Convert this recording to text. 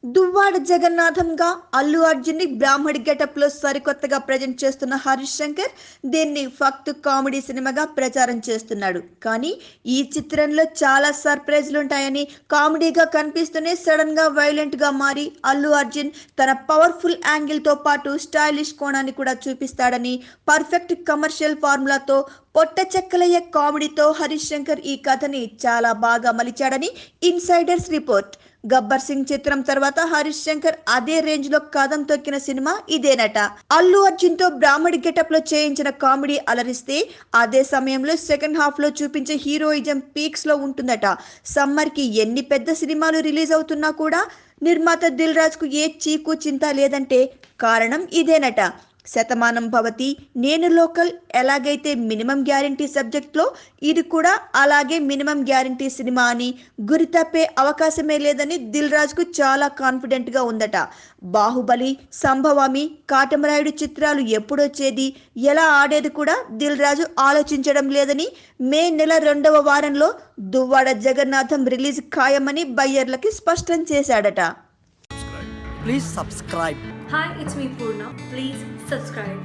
దువ్వాడ జగన్నాథంగా అల్లు అర్జున్ ని బ్రాహ్మడి గెటప్ లో సరికొత్తగా ప్రజెంట్ చేస్తున్న హరీష్ శంకర్ దీన్ని ఫక్త్ కామెడీ సినిమాగా ప్రచారం చేస్తున్నాడు. కానీ ఈ చిత్రంలో చాలా సర్ప్రైజ్లు ఉంటాయని, కామెడీగా కనిపిస్తూనే సడన్ గా వైలెంట్ గా మారి అల్లు అర్జున్ తన పవర్ఫుల్ యాంగిల్ తో పాటు స్టైలిష్ కోణాన్ని కూడా చూపిస్తాడని, పర్ఫెక్ట్ కమర్షియల్ ఫార్ములాతో పొట్ట చెక్కలయ్యే కామెడీతో హరీష్ శంకర్ ఈ కథని చాలా బాగా మలిచాడని ఇన్సైడర్స్ రిపోర్ట్. గబ్బర్ సింగ్ చిత్రం తర్వాత హరీష్ శంకర్ అదే రేంజ్ లో కదం తొక్కిన సినిమా ఇదేనట. అల్లు అర్జున్ తో బ్రాహ్మడి గెటప్ లో చేయించిన కామెడీ అలరిస్తే, అదే సమయంలో సెకండ్ హాఫ్ లో చూపించే హీరోయిజం పీక్స్ లో ఉంటుందట. సమ్మర్ కి ఎన్ని పెద్ద సినిమాలు రిలీజ్ అవుతున్నా కూడా నిర్మాత దిల్ రాజు కు ఏ చీకు చింత లేదంటే కారణం ఇదేనట. శతమానం భవతి, నేను లోకల్ ఎలాగైతే మినిమం గ్యారంటీ సబ్జెక్ట్ లో ఇది కూడా అలాగే మినిమం గ్యారంటీ సినిమా అని, గురి తప్పే అవకాశమే లేదని దిల్ రాజు కు చాలా కాన్ఫిడెంట్ గా ఉందట. బాహుబలి, సంభవామి, కాటమరాయుడు చిత్రాలు ఎప్పుడొచ్చేది, ఎలా ఆడేది కూడా దిల్ రాజు ఆలోచించడం లేదని, మే నెల 2వ వారంలో దువ్వాడ జగన్నాథం రిలీజ్ ఖాయమని బయ్యర్లకి స్పష్టం చేశాడట. Please subscribe. Hi, it's me Purna. Please subscribe.